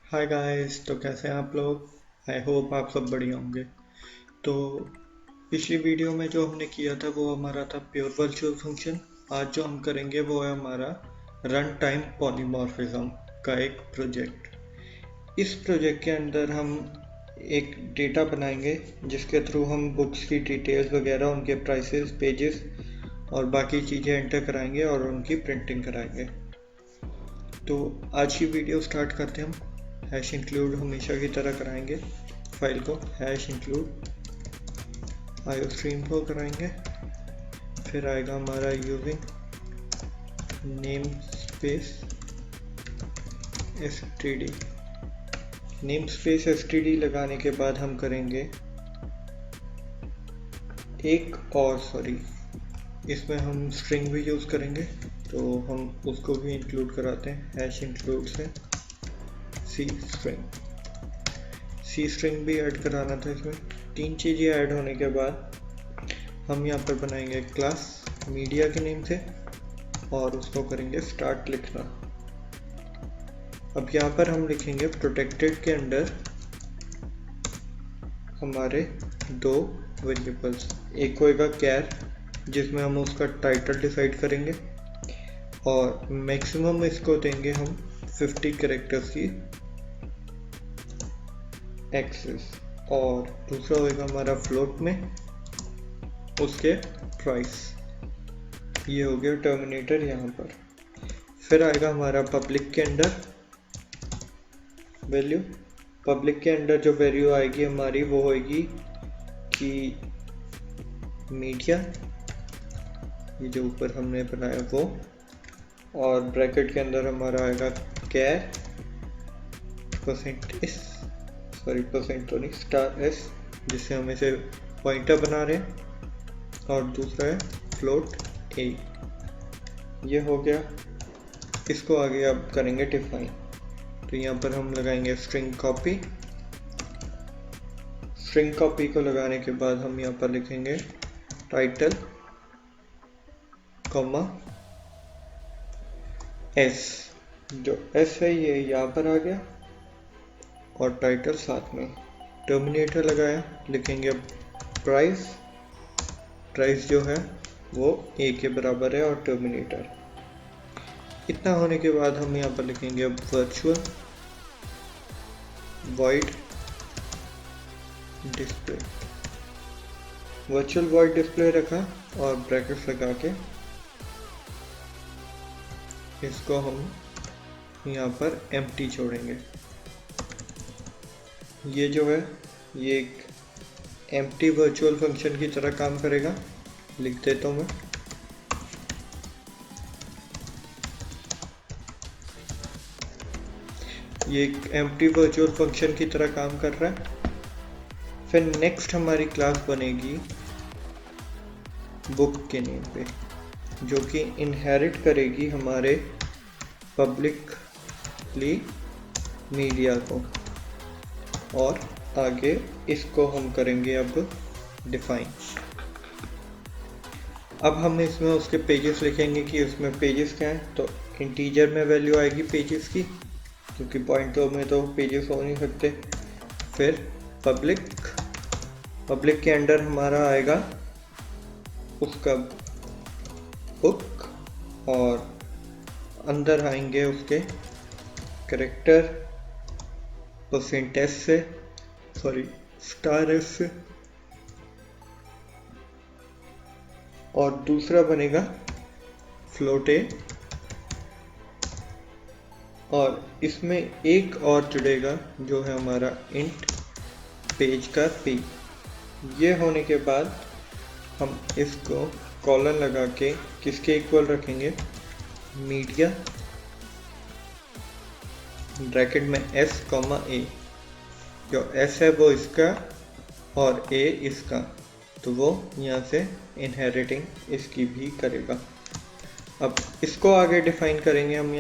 Hi guys, तो कैसे हैं आप लोग। आई होप आप सब बढ़िया होंगे। तो पिछली वीडियो में जो हमने किया था वो हमारा था प्योर वर्चुअल फंक्शन। आज जो हम करेंगे वो है हमारा रन टाइम पॉलीमॉर्फिज्म का एक प्रोजेक्ट। इस प्रोजेक्ट के अंदर हम एक डेटा बनाएंगे जिसके थ्रू हम बुक्स की डिटेल्स वगैरह, उनके प्राइसेस, पेजेस और बाकी चीज़ें एंटर कराएंगे और उनकी प्रिंटिंग कराएंगे। तो आज की वीडियो स्टार्ट करते हैं हम। हैश इंक्लूड हमेशा की तरह कराएंगे फाइल को, हैश इंक्लूड आईओ स्ट्रीम को कराएंगे। फिर आएगा हमारा using name space std। Name space std लगाने के बाद हम करेंगे इसमें हम स्ट्रिंग भी यूज़ करेंगे, तो हम उसको भी इंक्लूड कराते हैं हैश इंक्लूड से सी स्ट्रिंग भी ऐड कराना था। इसमें तीन चीज़ें ऐड होने के बाद हम यहाँ पर बनाएंगे क्लास मीडिया के नेम से और उसको करेंगे स्टार्ट लिखना। अब यहाँ पर हम लिखेंगे प्रोटेक्टेड के अंदर हमारे दो वेरिएबल्स, एक होएगा कैर जिसमें हम उसका टाइटल डिसाइड करेंगे और मैक्सिमम इसको देंगे हम 50 कैरेक्टर्स की एक्सेस, और दूसरा होएगा हमारा फ्लोट में उसके प्राइस। ये हो गया टर्मिनेटर यहाँ पर। फिर आएगा हमारा पब्लिक के अंदर वैल्यू। पब्लिक के अंदर जो वैल्यू आएगी हमारी वो होएगी कि मीडिया, ये जो ऊपर हमने बनाया वो, और ब्रैकेट के अंदर हमारा आएगा कैर स्टार एस जिससे हम इसे पॉइंटर बना रहे हैं, और दूसरा है फ्लोट ए। ये हो गया। इसको आगे अब करेंगे डिफाइन। तो यहाँ पर हम लगाएंगे स्ट्रिंग कॉपी को लगाने के बाद हम यहाँ पर लिखेंगे टाइटल कॉमा एस। जो एस है ये यहाँ पर आ गया और टाइटल साथ में। टर्मिनेटर लगाया, लिखेंगे प्राइस जो है वो ए के बराबर है और टर्मिनेटर। इतना होने के बाद हम यहाँ पर लिखेंगे अब वर्चुअल वॉइड डिस्प्ले रखा और ब्रैकेट्स लगा के इसको हम यहाँ पर एम्प्टी छोड़ेंगे। ये जो है ये एक एम्प्टी वर्चुअल फंक्शन की तरह काम करेगा। लिख देता हूँ मैं। ये एक एम्प्टी वर्चुअल फंक्शन की तरह काम कर रहा है। फिर नेक्स्ट हमारी क्लास बनेगी बुक के नेम पे, जो कि इनहेरिट करेगी हमारे पब्लिकली मीडिया को, और आगे इसको हम करेंगे अब डिफाइन। अब हम इसमें उसके पेजेस लिखेंगे कि उसमें पेजेस क्या हैं। तो इंटीजर में वैल्यू आएगी पेजेस की, क्योंकि पॉइंटर में तो पेजेस हो नहीं सकते। फिर पब्लिक के अंदर हमारा आएगा उसका बुक, और अंदर आएंगे उसके कैरेक्टर स्टार एस से, और दूसरा बनेगा फ्लोट ए, और इसमें एक और जुड़ेगा जो है हमारा इंट पेज का पी। ये होने के बाद हम इसको कॉलन लगा के किसके इक्वल रखेंगे, मीडिया ब्रैकेट में एस कॉमा ए। जो एस है वो इसका और ए इसका, तो वो यहाँ से इनहेरिटिंग इसकी भी करेगा। अब इसको आगे डिफाइन करेंगे हम।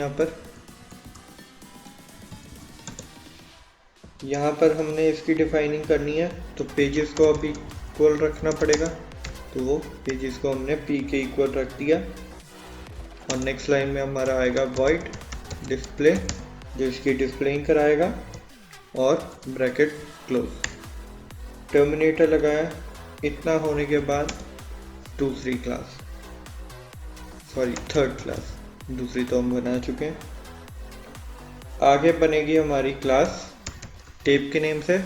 यहाँ पर हमने इसकी डिफाइनिंग करनी है, तो पेजेस को अभी इक्वल रखना पड़ेगा। तो वो पेजेस को हमने पी के इक्वल रख दिया, और नेक्स्ट लाइन में हमारा आएगा वॉइड डिस्प्ले जो इसकी डिस्प्लेइंग कराएगा, और ब्रैकेट क्लोज। टर्मिनेटर लगाया। इतना होने के बाद दूसरी क्लास, सॉरी थर्ड क्लास, दूसरी तो हम बना चुके हैं। आगे बनेगी हमारी क्लास टेप के नेम से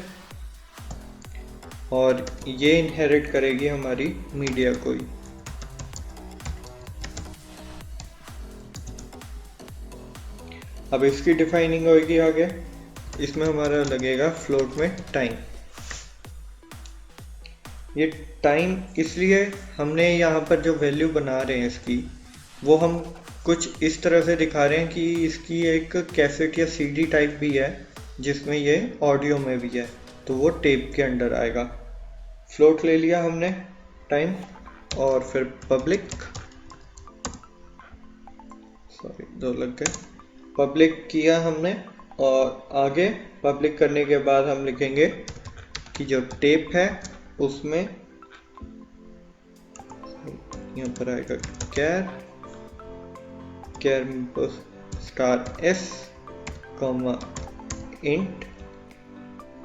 और ये इनहेरिट करेगी हमारी मीडिया को ही। अब इसकी डिफाइनिंग होगी आगे। इसमें हमारा लगेगा फ्लोट में टाइम। ये टाइम इसलिए हमने यहाँ पर जो वैल्यू बना रहे हैं इसकी, वो हम कुछ इस तरह से दिखा रहे हैं कि इसकी एक कैसेट या सीडी टाइप भी है जिसमें ये ऑडियो में भी है, तो वो टेप के अंडर आएगा। फ्लोट ले लिया हमने टाइम और फिर पब्लिक, सॉरी दो लग गए, पब्लिक किया हमने। और आगे पब्लिक करने के बाद हम लिखेंगे कि जो टेप है उसमें यहाँ पर आएगा char star s comma int,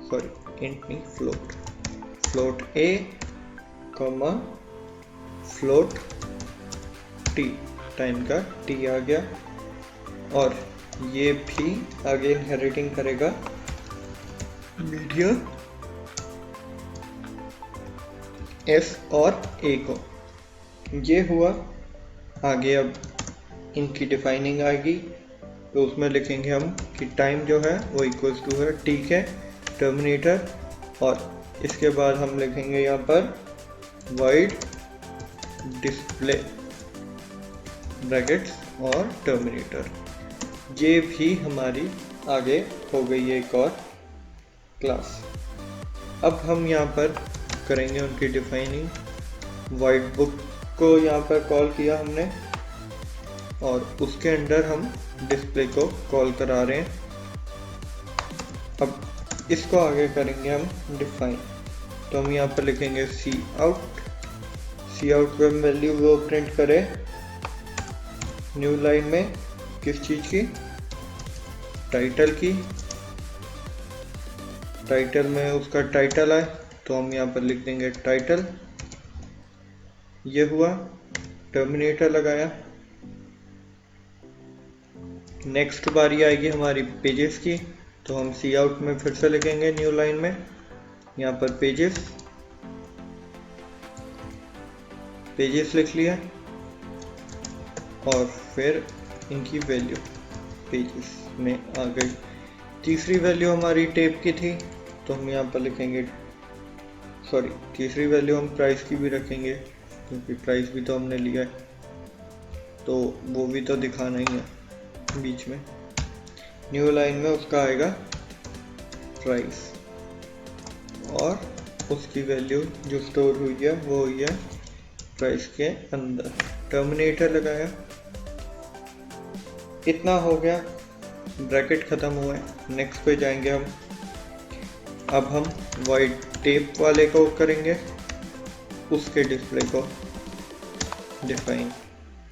sorry int नहीं float a comma float t, time का टी आ गया। और ये भी आगे इनहेरिटिंग करेगा मीडिया एस और ए को। ये हुआ। आगे अब इनकी डिफाइनिंग आएगी, तो उसमें लिखेंगे हम कि टाइम जो है वो इक्वल्स टू है टी के टर्मिनेटर, और इसके बाद हम लिखेंगे यहाँ पर वाइड डिस्प्ले ब्रैकेट्स और टर्मिनेटर। ये भी हमारी आगे हो गई है एक और क्लास। अब हम यहाँ पर करेंगे उनकी डिफाइनिंग। वाइट बुक को यहाँ पर कॉल किया हमने और उसके अंदर हम डिस्प्ले को कॉल करा रहे हैं। अब इसको आगे करेंगे हम डिफाइन, तो हम यहाँ पर लिखेंगे सी आउट पे वैल्यू वो प्रिंट करे न्यू लाइन में किस चीज़ की, टाइटल की। टाइटल में उसका टाइटल आए तो हम यहाँ पर लिख देंगे टाइटल। ये हुआ। टर्मिनेटर लगाया। नेक्स्ट बारी आएगी हमारी पेजेस की, तो हम सी आउट में फिर से लिखेंगे न्यू लाइन में यहाँ पर पेजेस लिख लिया और फिर इनकी वैल्यू पेजेस में आ गई। तीसरी वैल्यू हमारी टेप की थी, तो हम यहाँ पर लिखेंगे, सॉरी तीसरी वैल्यू हम प्राइस की भी रखेंगे क्योंकि प्राइस भी तो हमने लिया है, तो वो भी तो दिखाना ही है बीच में। न्यू लाइन में उसका आएगा प्राइस और उसकी वैल्यू जो स्टोर हुई है वो हुई है प्राइस के अंदर। टर्मिनेटर लगाया। इतना हो गया, ब्रैकेट ख़त्म हुआ है। नेक्स्ट पे जाएंगे हम। अब हम वाइट टेप वाले को करेंगे, उसके डिस्प्ले को डिफाइन।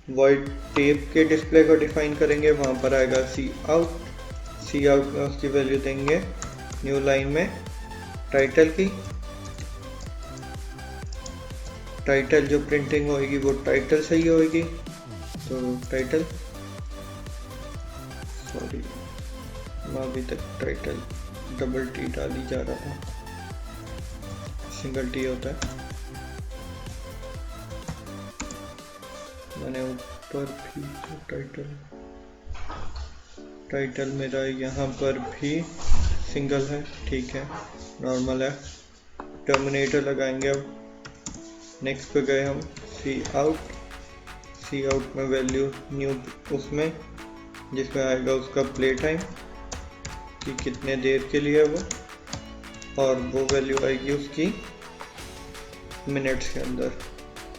वाइट टेप के डिस्प्ले को डिफाइन करेंगे, वहाँ पर आएगा सी आउट में उसकी वैल्यू देंगे न्यू लाइन में टाइटल की। टाइटल जो प्रिंटिंग होगी वो टाइटल सही होगी, तो टाइटल, सॉरी अभी तक टाइटल डबल टी डाली जा रहा था, सिंगल टी होता है। मैंने ऊपर भी टाइटल मेरा यहाँ पर भी सिंगल है, ठीक है, नॉर्मल है। टर्मिनेटर लगाएंगे। अब नेक्स्ट पे गए हम सी आउट में वैल्यू न्यू उसमें जिसमें आएगा उसका प्ले टाइम कि कितने देर के लिए वो, और वो वैल्यू आएगी उसकी मिनट्स के अंदर,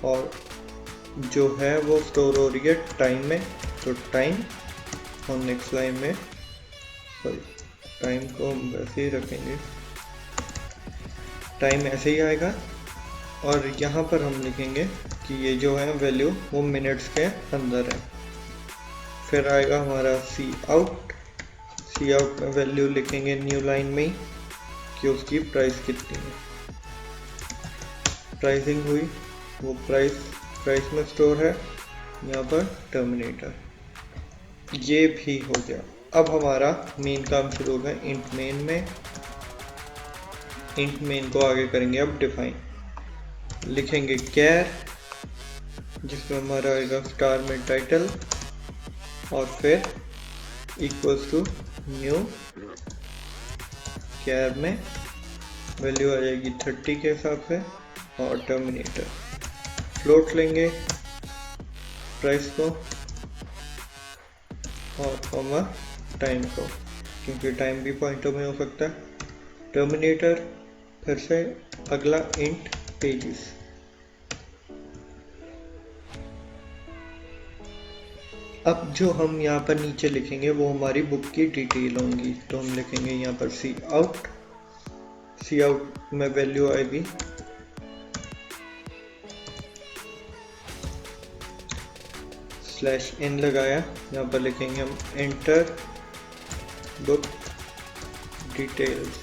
और जो है वो स्टोर हो रही है टाइम में, तो टाइम। और नेक्स्ट लाइन में सॉरी टाइम को हम वैसे ही रखेंगे, टाइम ऐसे ही आएगा। और यहाँ पर हम लिखेंगे कि ये जो है वैल्यू वो मिनट्स के अंदर है। फिर आएगा हमारा सी सी आउट में वैल्यू लिखेंगे न्यू लाइन में ही कि उसकी प्राइस कितनी है। प्राइसिंग हुई, वो प्राइस में स्टोर है यहाँ पर टर्मिनेटर। ये भी हो गया। अब हमारा मेन काम शुरू होगा इंट मेन को आगे करेंगे अब डिफाइन। लिखेंगे कैर, जिसमें हमारा आएगा स्टार में टाइटल और फिर इक्वल्स टू न्यू कैर में वैल्यू आ जाएगी 30 के हिसाब से और टर्मिनेटर। फ्लोट लेंगे प्राइस को और कॉमा टाइम को, क्योंकि टाइम भी पॉइंटों में हो सकता है। टर्मिनेटर फिर से अगला इंट पेजेस। अब जो हम यहाँ पर नीचे लिखेंगे वो हमारी बुक की डिटेल होंगी। तो हम लिखेंगे यहाँ पर सी आउट में वैल्यू आएगी /n लगाया, यहाँ पर लिखेंगे हम एंटर बुक डिटेल्स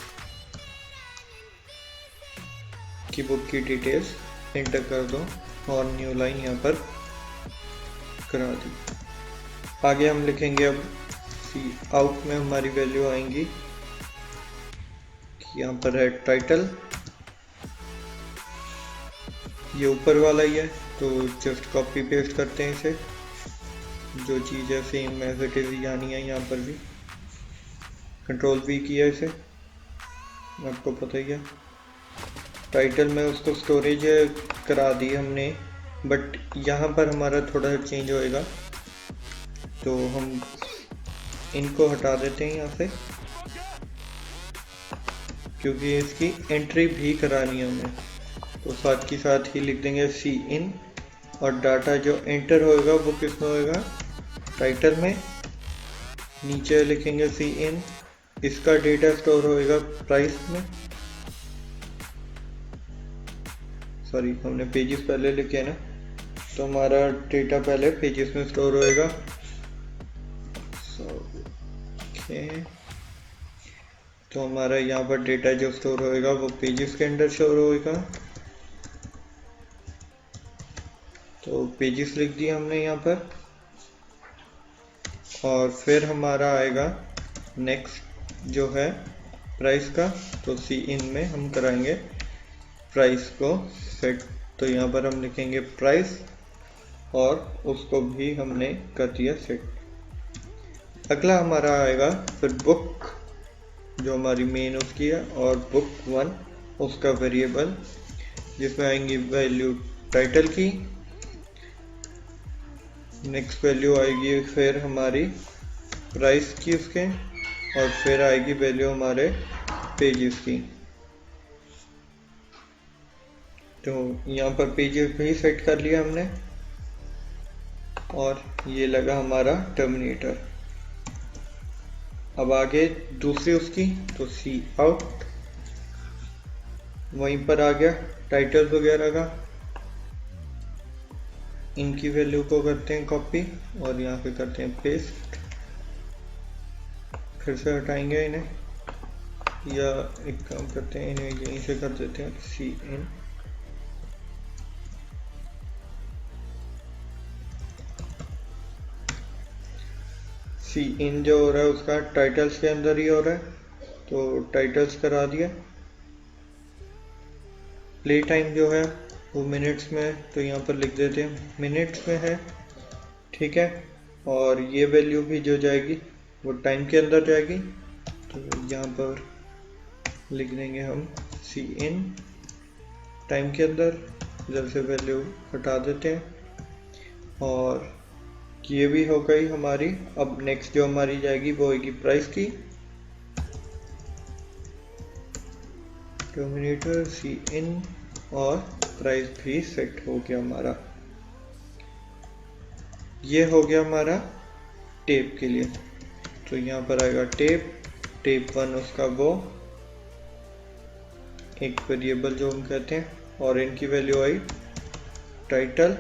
की बुक की डिटेल्स एंटर कर दो और न्यू लाइन यहाँ पर करा दी। आगे हम लिखेंगे अब सी आउट में हमारी वैल्यू आएंगी कि यहाँ पर है टाइटल, ये ऊपर वाला ही है तो जस्ट कॉपी पेस्ट करते हैं इसे। जो चीज़ है सेम एज इट इज यानी है, यहाँ पर भी कंट्रोल V किया इसे, आपको पता ही है। टाइटल में उसको स्टोरेज करा दी हमने, बट यहाँ पर हमारा थोड़ा चेंज होएगा तो हम इनको हटा देते हैं यहाँ से, क्योंकि इसकी एंट्री भी करानी है हमें। तो साथ ही साथ ही लिख देंगे CIN और डाटा जो एंटर होएगा वो किस में होएगा, टाइटल में। नीचे लिखेंगे CIN, इसका डेटा स्टोर होएगा प्राइस में। सॉरी, हमने पेजेस पहले लिखे हैं ना, तो हमारा डेटा पहले पेजेस में स्टोर होएगा। तो हमारा यहाँ पर डेटा जो स्टोर होएगा वो पेजेस के अंदर स्टोर होएगा। तो पेजेस लिख दिया हमने यहाँ पर, और फिर हमारा आएगा नेक्स्ट जो है प्राइस का। तो CIN में हम कराएंगे प्राइस को सेट। तो यहाँ पर हम लिखेंगे प्राइस और उसको भी हमने कर दिया सेट। अगला हमारा आएगा फिर बुक, जो हमारी मेन उसकी है, और बुक 1 उसका वेरिएबल, जिसमें आएंगी वैल्यू टाइटल की। नेक्स्ट वैल्यू आएगी फिर हमारी प्राइस की उसके, और फिर आएगी वैल्यू हमारे पेजेस की। तो यहाँ पर पेजेस भी सेट कर लिया हमने, और ये लगा हमारा टर्मिनेटर। अब आगे दूसरी उसकी, तो सी आउट वहीं पर आ गया टाइटल वगैरह का। इनकी वैल्यू को करते हैं कॉपी और यहाँ पे करते हैं पेस्ट। फिर से हटाएंगे इन्हें, या एक काम करते हैं इन्हें यहीं से कर देते हैं CIN। CIN जो हो रहा है उसका टाइटल्स के अंदर ही हो रहा है, तो टाइटल्स करा दिया। प्ले टाइम जो है वो मिनट्स में है, तो यहाँ पर लिख देते हैं मिनट्स में है, ठीक है। और ये वैल्यू भी जो जाएगी वो टाइम के अंदर जाएगी, तो यहाँ पर लिख देंगे हम CIN टाइम के अंदर। इधर से वैल्यू हटा देते हैं और ये भी हो गई हमारी। अब नेक्स्ट जो हमारी जाएगी वो होगी प्राइस की। टर्मिनेटर CIN और प्राइस भी सेट हो गया हमारा। ये हो गया हमारा टेप के लिए। तो यहाँ पर आएगा टेप 1 उसका वो एक वेरिएबल जो हम कहते हैं, और इनकी वैल्यू आई टाइटल।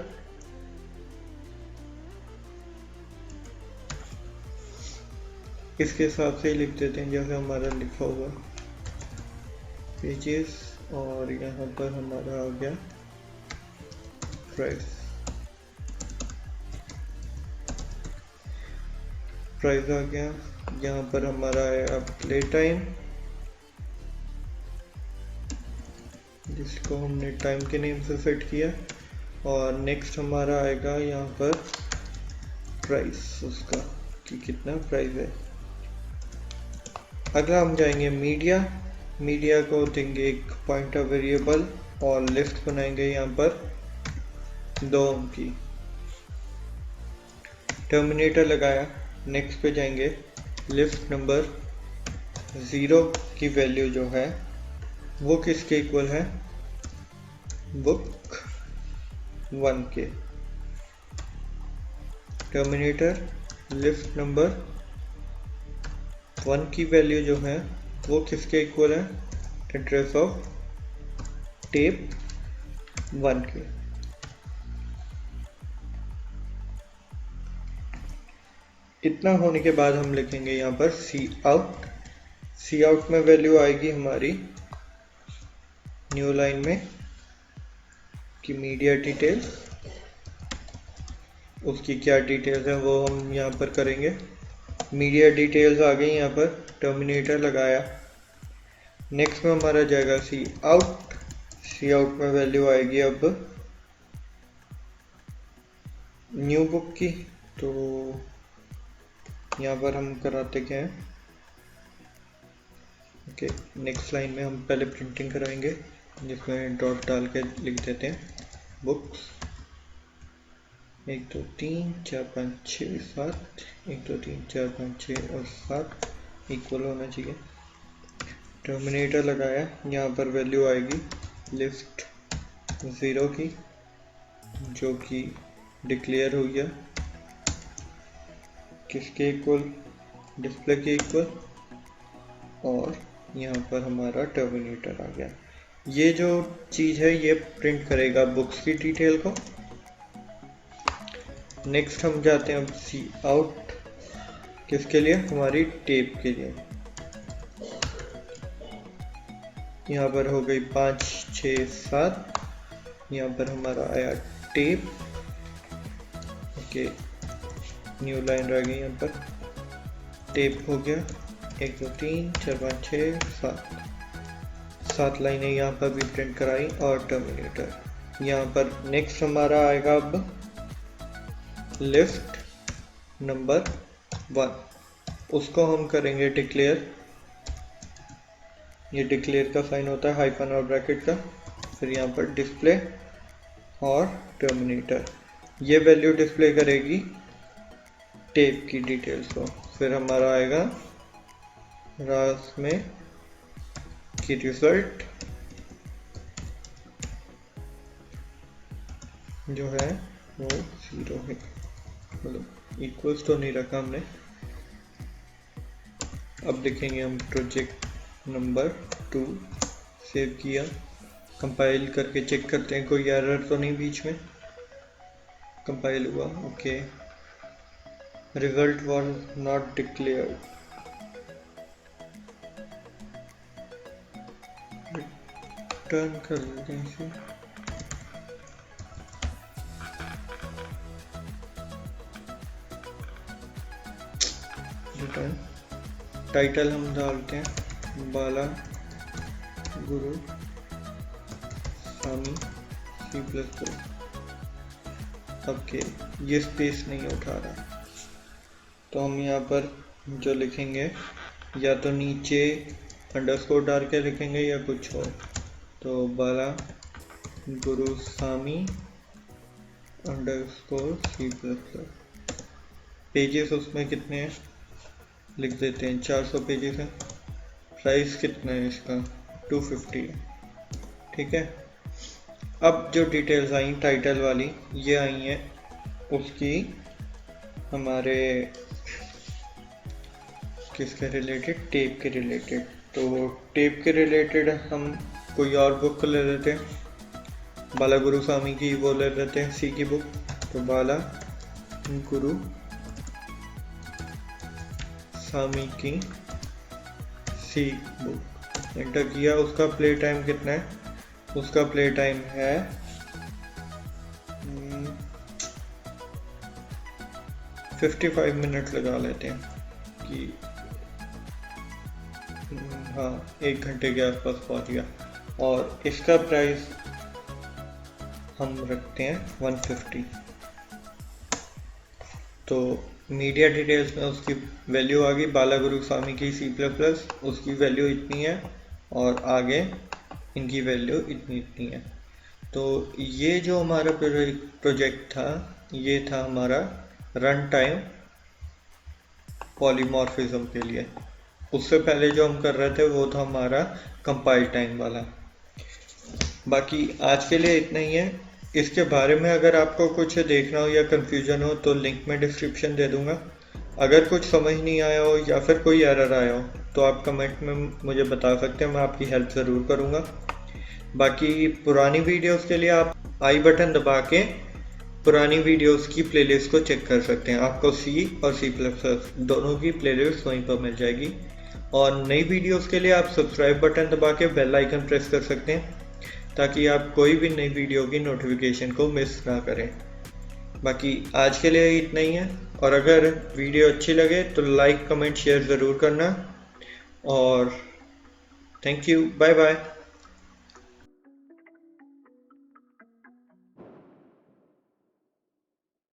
इसके हिसाब से ही लिख देते हैं जैसे हमारा लिखा होगा पेजेस, और यहाँ पर हमारा आ गया प्राइस। प्राइस आ गया, यहाँ पर हमारा आया प्ले टाइम, जिसको हमने टाइम के नेम से सेट किया, और नेक्स्ट हमारा आएगा यहाँ पर प्राइस उसका कि कितना प्राइस है। अगला हम जाएंगे मीडिया। मीडिया को देंगे एक पॉइंटर वेरिएबल और लिस्ट बनाएंगे यहाँ पर 2 की। टर्मिनेटर लगाया, नेक्स्ट पे जाएंगे, लिस्ट नंबर 0 की वैल्यू जो है वो किसके इक्वल है, बुक 1 के। टर्मिनेटर लिस्ट नंबर 1 की वैल्यू जो है वो किसके इक्वल है, एड्रेस ऑफ टेप 1 के। इतना होने के बाद हम लिखेंगे यहाँ पर सी आउट। सी आउट में वैल्यू आएगी हमारी न्यू लाइन में कि मीडिया डिटेल्स, उसकी क्या डिटेल्स हैं वो हम यहाँ पर करेंगे। मीडिया डिटेल्स आ गई यहाँ पर, टर्मिनेटर लगाया। नेक्स्ट में हमारा जाएगा सी आउट। सी आउट में वैल्यू आएगी अब न्यू बुक की, तो यहाँ पर हम कराते क्या है, ओके नेक्स्ट लाइन में हम पहले प्रिंटिंग कराएंगे जिसमें डॉट डाल के लिख देते हैं बुक्स 1 2 3 4 5 6 7, 1 2 3 4 5 6 और 7 इक्वल होना चाहिए। टर्मिनेटर लगाया, यहाँ पर वैल्यू आएगी लिस्ट 0 की जो कि डिक्लेयर हो गया किसके इक्वल, डिस्प्ले के इक्वल, और यहाँ पर हमारा टर्मिनेटर आ गया। ये जो चीज़ है ये प्रिंट करेगा बुक्स की डिटेल को। नेक्स्ट हम जाते हैं अब सी आउट, किसके लिए, हमारी टेप के लिए। यहाँ पर हो गई 5 6 7, यहाँ पर हमारा आया टेप, ओके न्यू लाइन रह गई यहाँ पर, टेप हो गया 1 2 3 4 5 6 7 लाइनें यहाँ पर भी प्रिंट कराई, और टर्मिनेटर। यहाँ पर नेक्स्ट हमारा आएगा अब लिस्ट नंबर 1, उसको हम करेंगे डिक्लेयर। ये डिक्लेयर का साइन होता है हाइफन और ब्रैकेट का, फिर यहाँ पर डिस्प्ले और टर्मिनेटर। ये वैल्यू डिस्प्ले करेगी टेप की डिटेल्स को। फिर हमारा आएगा रास में की रिजल्ट जो है वो 0 है, मतलब इक्वल्स तो नहीं रखा हमने। अब लिखेंगे हम प्रोजेक्ट नंबर 2, सेव किया, कंपाइल करके चेक करते हैं कोई एरर तो नहीं बीच में, कंपाइल हुआ, okay. Result was not declared, return कर देते हैं इसे। रिटर्न टाइटल हम डालते हैं बाला गुरु स्वामी C++। ओके ये स्पेस नहीं उठा रहा, तो हम यहाँ पर जो लिखेंगे या तो नीचे अंडरस्कोर डाल के लिखेंगे या कुछ और, तो बाला गुरु स्वामी _C++। पेजेस उसमें कितने हैं लिख देते हैं, 400 पेजेस हैं। प्राइस कितना है इसका, 250 है, ठीक है। अब जो डिटेल्स आई टाइटल वाली, ये आई हैं उसकी हमारे किसके रिलेटेड, टेप के रिलेटेड। तो टेप के रिलेटेड हम कोई और बुक ले लेते हैं, बाला गुरु स्वामी की वो ले लेते हैं, सी की बुक। तो बाला गुरु सामी की सी बुक एंटर किया। उसका प्ले टाइम कितना है? उसका प्ले टाइम है 55 मिनट लगा लेते हैं कि हाँ 1 घंटे के आसपास पहुंच गया। और इसका प्राइस हम रखते हैं 150। तो मीडिया डिटेल्स में उसकी वैल्यू आ गई, बालागुरुस्वामी की C++, उसकी वैल्यू इतनी है और आगे इनकी वैल्यू इतनी है। तो ये जो हमारा प्रोजेक्ट था ये था हमारा रन टाइम पॉलीमॉर्फिज्म के लिए। उससे पहले जो हम कर रहे थे वो था हमारा कंपाइल टाइम वाला। बाकी आज के लिए इतना ही है। इसके बारे में अगर आपको कुछ देखना हो या कन्फ्यूजन हो तो लिंक में डिस्क्रिप्शन दे दूंगा। अगर कुछ समझ नहीं आया हो या फिर कोई एरर आया हो तो आप कमेंट में मुझे बता सकते हैं, मैं आपकी हेल्प ज़रूर करूंगा। बाकी पुरानी वीडियोस के लिए आप आई बटन दबा के पुरानी वीडियोस की प्लेलिस्ट को चेक कर सकते हैं। आपको C और C++ दोनों की प्लेलिस्ट वहीं पर मिल जाएगी। और नई वीडियोस के लिए आप सब्सक्राइब बटन दबा के बेल आइकन प्रेस कर सकते हैं ताकि आप कोई भी नई वीडियो की नोटिफिकेशन को मिस ना करें। बाकी आज के लिए इतना ही है। और अगर वीडियो अच्छी लगे तो लाइक कमेंट शेयर ज़रूर करना। और थैंक यू, बाय बाय।